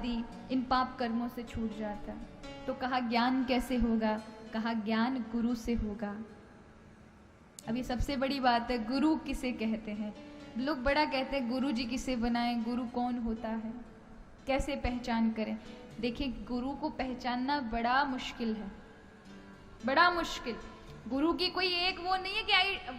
आदि इन पाप कर्मों से छूट जाता है। तो कहा ज्ञान कैसे होगा? कहा ज्ञान गुरु से होगा। अब ये सबसे बड़ी बात है, गुरु किसे कहते हैं? लोग बड़ा कहते हैं गुरु जी किसे बनाएं, गुरु कौन होता है, कैसे पहचान करें? देखिए, गुरु को पहचानना बड़ा मुश्किल है, बड़ा मुश्किल। गुरु की कोई एक वो नहीं है कि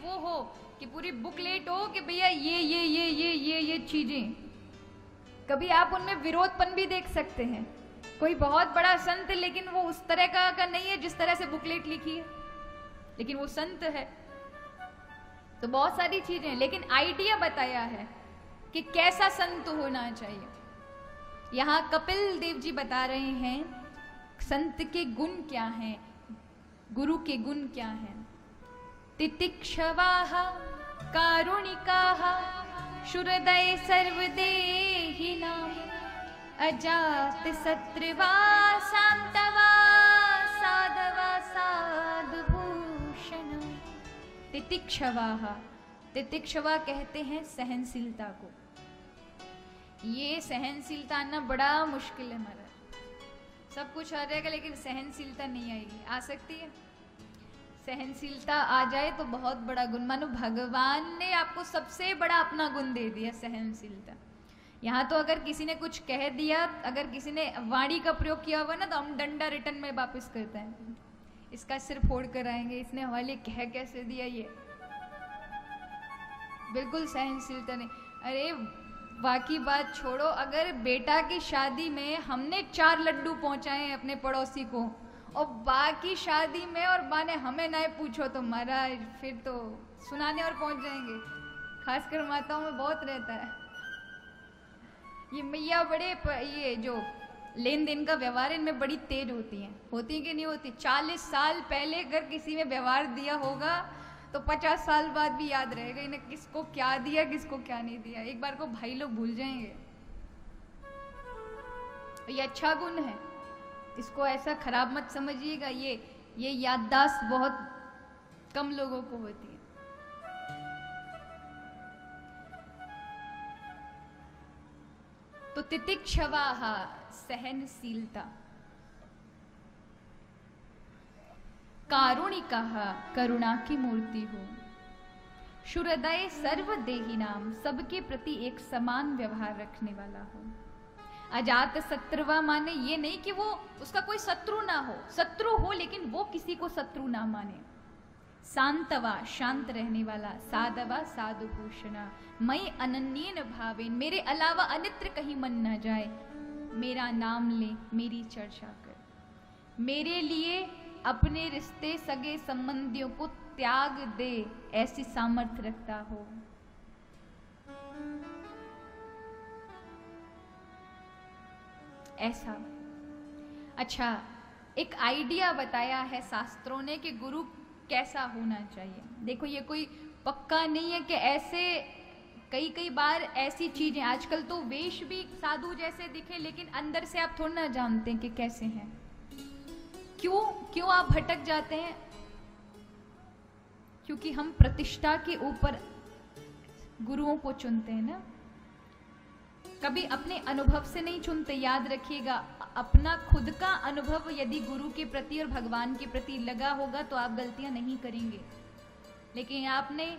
वो हो कि पूरी बुकलेट हो कि भैया ये चीजें। कभी आप उनमें विरोधपन भी देख सकते हैं। कोई बहुत बड़ा संत है लेकिन वो उस तरह का नहीं है जिस तरह से बुकलेट लिखी है, लेकिन वो संत है। तो बहुत सारी चीजें, लेकिन आइडिया बताया है कि कैसा संत होना चाहिए। यहाँ कपिल देव जी बता रहे हैं संत के गुण क्या हैं, गुरु के गुण क्या हैं। तितिक्षवाः कारुणिकाः शुरदय सर्वदेहिनां अजात शत्रुवा शान्तवा साधवा साधुभूषण। तितिक्षवाः, तितिक्षवा कहते हैं सहनशीलता को। ये सहनशीलता आना बड़ा मुश्किल है हमारा। सब कुछ आ जाएगा लेकिन सहनशीलता नहीं आएगी। आ सकती है? सहनशीलता आ जाए तो बहुत बड़ा गुण। मानो भगवान ने आपको सबसे बड़ा अपना गुण दे दिया, सहनशीलता। यहाँ तो अगर किसी ने कुछ कह दिया, अगर किसी ने वाणी का प्रयोग किया हुआ ना, तो हम डंडा रिटर्न में वापस करते हैं, इसका सिर फोड़ कर आएंगे, इसने हमारे कह कैसे दिया ये। बिल्कुल सहनशीलता नहीं। अरे बाकी बात छोड़ो, अगर बेटा की शादी में हमने 4 लड्डू पहुंचाए हैं अपने पड़ोसी को और बाकी शादी में और माने हमें ना पूछो तो महाराज फिर तो सुनाने और पहुंच जाएंगे। खासकर माताओं में बहुत रहता है ये। मैया बड़े ये जो लेन देन का व्यवहार इनमें बड़ी तेज होती हैं कि नहीं होती? 40 साल पहले अगर किसी में व्यवहार दिया होगा तो 50 साल बाद भी याद रहेगा इन्हें किसको क्या दिया, किसको क्या नहीं दिया। एक बार को भाई लोग भूल जाएंगे। ये अच्छा गुण है, इसको ऐसा खराब मत समझिएगा। ये याददाश्त बहुत कम लोगों को होती है। तो तितिक्षवाः सहनशीलता, कारुणिकाः करुणा की मूर्ति हो, शुरदय सर्वदेहिनाम सबके प्रति एक समान व्यवहार रखने वाला हो। अजात शत्रुवा माने ये नहीं कि वो उसका कोई शत्रु ना हो, शत्रु हो लेकिन वो किसी को शत्रु ना माने। शांतवा शांत रहने वाला, साधवा साधुभूषणा मई अनन्येन भावेन मेरे अलावा अन्यत्र कहीं मन ना जाए, मेरा नाम ले, मेरी चर्चा कर, मेरे लिए अपने रिश्ते सगे संबंधियों को त्याग दे, ऐसी सामर्थ्य रखता हो। ऐसा। अच्छा, एक आइडिया बताया है शास्त्रों ने कि गुरु कैसा होना चाहिए। देखो, ये कोई पक्का नहीं है कि ऐसे कई बार ऐसी चीजें, आजकल तो वेश भी साधु जैसे दिखे लेकिन अंदर से आप थोड़ा ना जानते हैं कि कैसे हैं। क्यों आप भटक जाते हैं? क्योंकि हम प्रतिष्ठा के ऊपर गुरुओं को चुनते हैं ना, कभी अपने अनुभव से नहीं चुनते। याद रखिएगा, अपना खुद का अनुभव यदि गुरु के प्रति और भगवान के प्रति लगा होगा तो आप गलतियां नहीं करेंगे। लेकिन आपने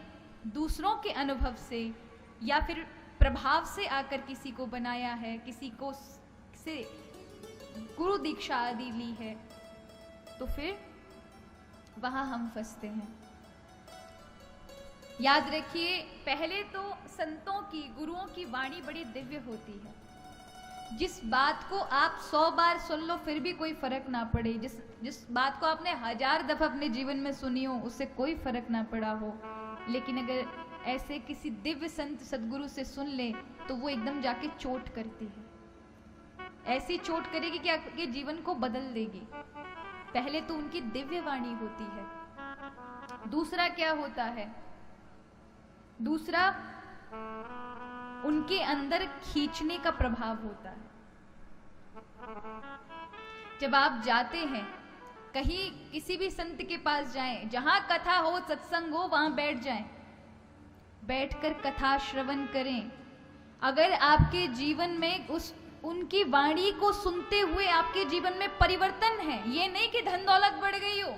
दूसरों के अनुभव से या फिर प्रभाव से आकर किसी को बनाया है, किसी को से गुरु दीक्षा आदि ली है, तो फिर वहां हम फंसते हैं। याद रखिए, पहले तो संतों की, गुरुओं की वाणी बड़ी दिव्य होती है। जिस बात को आप 100 बार सुन लो फिर भी कोई फर्क ना पड़े, जिस बात को आपने 1000 दफा अपने जीवन में सुनी हो उससे कोई फर्क ना पड़ा हो, लेकिन अगर ऐसे किसी दिव्य संत सदगुरु से सुन ले तो वो एकदम जाके चोट करती है। ऐसी चोट करेगी कि आपके जीवन को बदल देगी। पहले तो उनकी दिव्य वाणी होती है। दूसरा क्या होता है? दूसरा उनके अंदर खींचने का प्रभाव होता है। जब आप जाते हैं कहीं, किसी भी संत के पास जाएं, जहां कथा हो, सत्संग हो, वहां बैठ जाएं, बैठकर कथा श्रवण करें। अगर आपके जीवन में उस उनकी वाणी को सुनते हुए आपके जीवन में परिवर्तन है। ये नहीं कि धन दौलत बढ़ गई हो,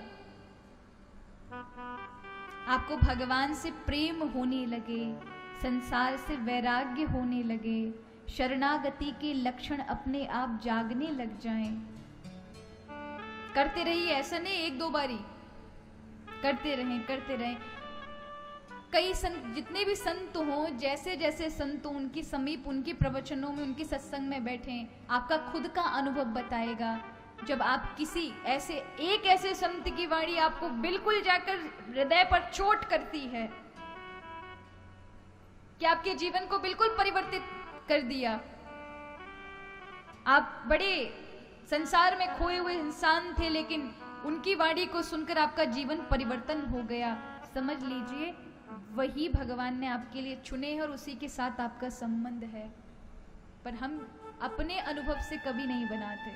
आपको भगवान से प्रेम होने लगे, संसार से वैराग्य होने लगे, शरणागति के लक्षण अपने आप जागने लग जाएं। करते रहिए, ऐसा नहीं एक दो बारी, करते रहें। कई संत, जितने भी संत हो, जैसे जैसे संत हो, उनके समीप, उनके प्रवचनों में, उनके सत्संग में बैठें, आपका खुद का अनुभव बताएगा। जब आप किसी ऐसे संत की वाणी आपको बिल्कुल जाकर हृदय पर चोट करती है कि आपके जीवन को बिल्कुल परिवर्तित कर दिया, आप बड़े संसार में खोए हुए इंसान थे, लेकिन उनकी वाणी को सुनकर आपका जीवन परिवर्तन हो गया, समझ लीजिए वही भगवान ने आपके लिए चुने हैं और उसी के साथ आपका संबंध है। पर हम अपने अनुभव से कभी नहीं बनाते,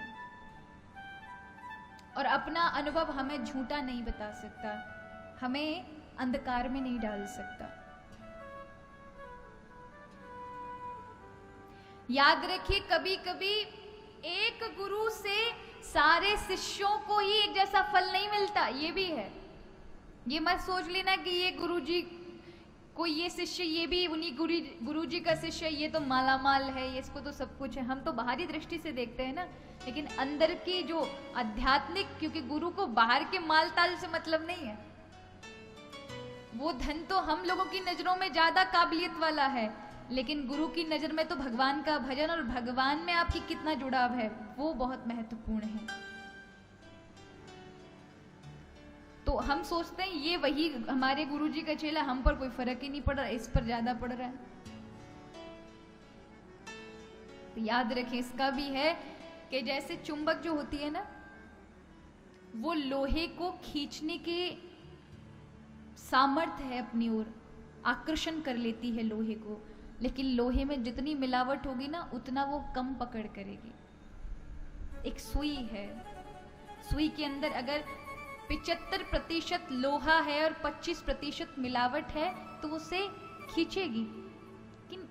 और अपना अनुभव हमें झूठा नहीं बता सकता, हमें अंधकार में नहीं डाल सकता। याद रखिए, कभी कभी एक गुरु से सारे शिष्यों को ही एक जैसा फल नहीं मिलता, ये भी है। ये मत सोच लेना कि ये गुरुजी को, ये शिष्य, ये भी उन्हीं गुरुजी का शिष्य, ये तो मालामाल है, ये इसको तो सब कुछ है। हम तो बाहरी दृष्टि से देखते हैं ना, लेकिन अंदर की जो आध्यात्मिक, क्योंकि गुरु को बाहर के माल ताल से मतलब नहीं है, वो धन तो हम लोगों की नजरों में ज्यादा काबिलियत वाला है, लेकिन गुरु की नजर में तो भगवान का भजन और भगवान में आपकी कितना जुड़ाव है, वो बहुत महत्वपूर्ण है। तो हम सोचते हैं ये वही हमारे गुरुजी का चेला, हम पर कोई फर्क ही नहीं पड़ रहा, इस पर ज्यादा पड़ रहा है। तो याद रखें, इसका भी है कि जैसे चुंबक जो होती है ना, वो लोहे को खींचने के सामर्थ्य है, अपनी ओर आकर्षण कर लेती है लोहे को, लेकिन लोहे में जितनी मिलावट होगी ना, उतना वो कम पकड़ करेगी। एक सुई है, सुई के अंदर अगर 75% लोहा है और 25% मिलावट है, तो उसे खींचेगी, लेकिन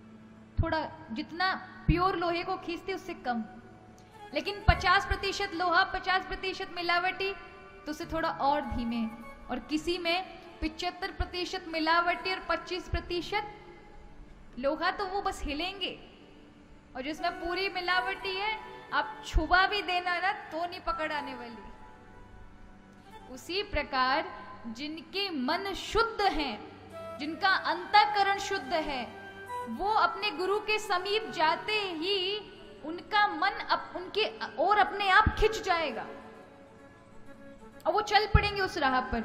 थोड़ा जितना प्योर लोहे को खींचते उससे कम। लेकिन 50% लोहा 50% मिलावटी, तो उसे थोड़ा और धीमे। और किसी में 75% मिलावटी और 25% लोहा, तो वो बस हिलेंगे। और जिसमें पूरी मिलावटी है, आप छुपा भी देना ना तो नहीं पकड़ आने वाली। उसी प्रकार जिनके मन शुद्ध हैं, जिनका अंतःकरण शुद्ध है, वो अपने गुरु के समीप जाते ही उनका मन उनके और अपने आप खिंच जाएगा और वो चल पड़ेंगे उस राह पर।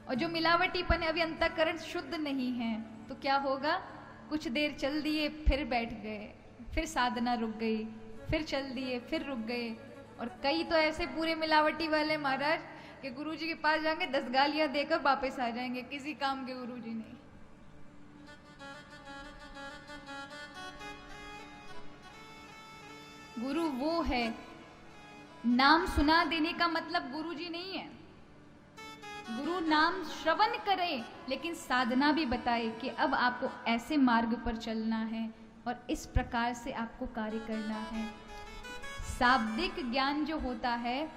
और जो मिलावटीपन है, अभी अंतःकरण शुद्ध नहीं है, तो क्या होगा, कुछ देर चल दिए फिर बैठ गए, फिर साधना रुक गई, फिर चल दिए फिर रुक गए। और कई तो ऐसे पूरे मिलावटी वाले महाराज कि गुरुजी के पास जाएंगे, 10 गालियां देकर वापस आ जाएंगे, किसी काम के गुरुजी नहीं। गुरु वो है, नाम सुना देने का मतलब गुरुजी नहीं है। गुरु नाम श्रवण करे, लेकिन साधना भी बताए कि अब आपको ऐसे मार्ग पर चलना है और इस प्रकार से आपको कार्य करना है। शाब्दिक ज्ञान जो होता है,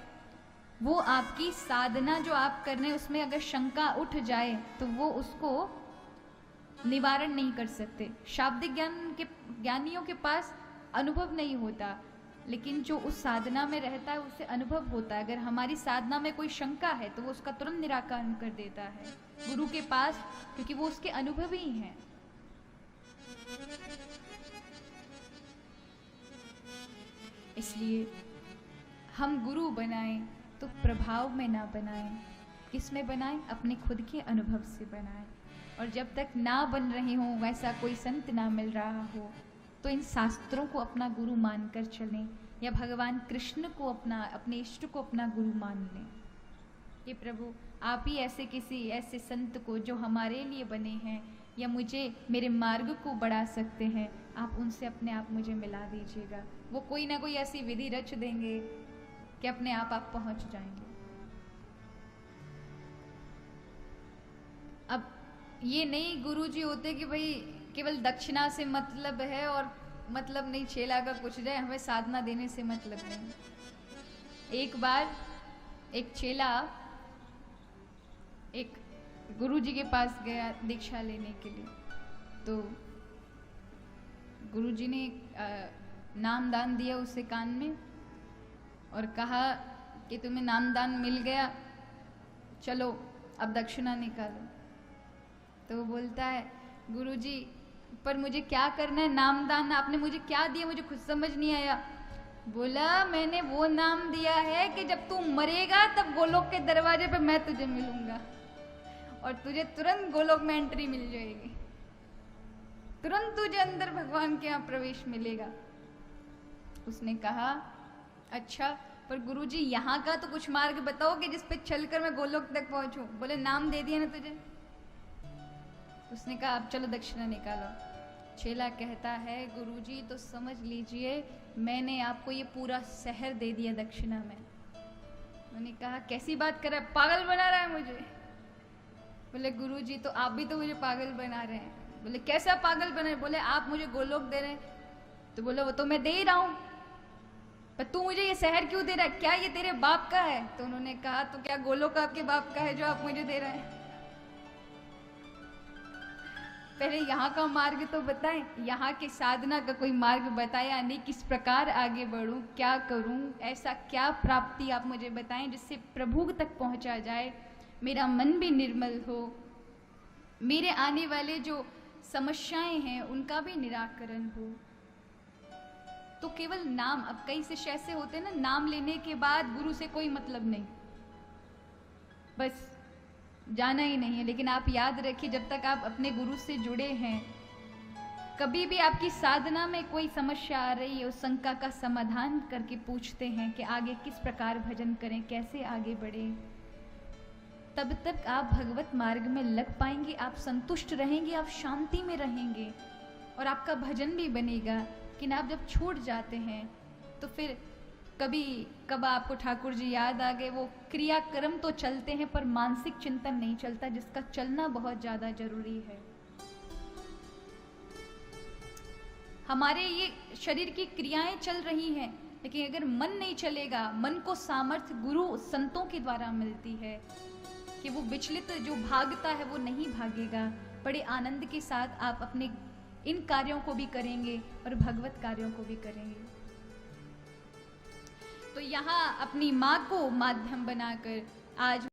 वो आपकी साधना जो आप कर रहे हैं उसमें अगर शंका उठ जाए तो वो उसको निवारण नहीं कर सकते। शाब्दिक ज्ञान के ज्ञानियों के पास अनुभव नहीं होता, लेकिन जो उस साधना में रहता है उसे अनुभव होता है। अगर हमारी साधना में कोई शंका है तो वो उसका तुरंत निराकरण कर देता है गुरु के पास, क्योंकि वो उसके अनुभव ही हैं। इसलिए हम गुरु बनाएं तो प्रभाव में ना बनाएं। किस में बनाएं? अपने खुद के अनुभव से बनाएं। और जब तक ना बन रहे हो, वैसा कोई संत ना मिल रहा हो, तो इन शास्त्रों को अपना गुरु मानकर चलें, या भगवान कृष्ण को अपने इष्ट को अपना गुरु मान लें। कि प्रभु आप ही ऐसे किसी ऐसे संत को जो हमारे लिए बने हैं या मुझे मेरे मार्ग को बढ़ा सकते हैं, आप उनसे अपने आप मुझे मिला दीजिएगा। वो कोई ना कोई ऐसी विधि रच देंगे कि अपने आप पहुंच जाएंगे। अब ये नहीं गुरुजी होते कि भाई केवल दक्षिणा से मतलब है और मतलब नहीं, चेला का कुछ जाए, हमें साधना देने से मतलब नहीं। एक बार एक चेला एक गुरुजी के पास गया दीक्षा लेने के लिए। तो गुरुजी ने नामदान दिया उसे कान में और कहा कि तुम्हें नामदान मिल गया, चलो अब दक्षिणा निकालो। तो वो बोलता है, गुरुजी पर मुझे क्या करना है, नामदान आपने मुझे क्या दिया, मुझे खुद समझ नहीं आया। बोला, मैंने वो नाम दिया है कि जब तू मरेगा तब गोलोक के दरवाजे पे मैं तुझे मिलूंगा और तुझे तुरंत गोलोक में एंट्री मिल जाएगी, तुरंत तुझे अंदर भगवान के यहाँ प्रवेश मिलेगा। उसने कहा, अच्छा पर गुरुजी यहाँ का तो कुछ मार्ग बताओ कि जिस पे चलकर मैं गोलोक तक पहुंचूं। बोले, नाम दे दिया ना तुझे। उसने कहा, अब चलो दक्षिणा निकालो। चेला कहता है, गुरुजी तो समझ लीजिए मैंने आपको ये पूरा शहर दे दिया दक्षिणा में। मैंने कहा, कैसी बात कर रहा है, पागल बना रहा है मुझे। बोले, गुरुजी तो आप भी तो मुझे पागल बना रहे हैं। बोले, कैसा पागल बना रहे? बोले, आप मुझे गोलोक दे रहे हैं। तो बोले, वो तो मैं दे ही रहा हूं, पर तू मुझे ये शहर क्यों दे रहा है, क्या ये तेरे बाप का है? तो उन्होंने कहा, तो क्या गोलोक आपके बाप का है जो आप मुझे दे रहे हैं? पहले यहाँ का मार्ग तो बताएं, यहाँ के साधना का कोई मार्ग बताया नहीं, किस प्रकार आगे बढ़ूं, क्या करूं, ऐसा क्या प्राप्ति आप मुझे बताएं जिससे प्रभु तक पहुंचा जाए, मेरा मन भी निर्मल हो, मेरे आने वाले जो समस्याएं हैं उनका भी निराकरण हो। तो केवल नाम, अब कई शिष्य ऐसे होते हैं ना, नाम लेने के बाद गुरु से कोई मतलब नहीं, बस जाना ही नहीं है। लेकिन आप याद रखिए, जब तक आप अपने गुरु से जुड़े हैं, कभी भी आपकी साधना में कोई समस्या आ रही है, उस शंका का समाधान करके पूछते हैं कि आगे किस प्रकार भजन करें, कैसे आगे बढ़े, तब तक आप भगवत मार्ग में लग पाएंगे, आप संतुष्ट रहेंगे, आप शांति में रहेंगे और आपका भजन भी बनेगा। लेकिन आप जब छूट जाते हैं तो फिर कभी कब आपको ठाकुर जी याद आ गए, वो क्रियाक्रम तो चलते हैं पर मानसिक चिंतन नहीं चलता, जिसका चलना बहुत ज्यादा जरूरी है। हमारे ये शरीर की क्रियाएं चल रही हैं, लेकिन अगर मन नहीं चलेगा, मन को सामर्थ्य गुरु संतों के द्वारा मिलती है कि वो विचलित जो भागता है वो नहीं भागेगा। बड़े आनंद के साथ आप अपने इन कार्यों को भी करेंगे और भगवत कार्यों को भी करेंगे। तो यहाँ अपनी माँ को माध्यम बनाकर आज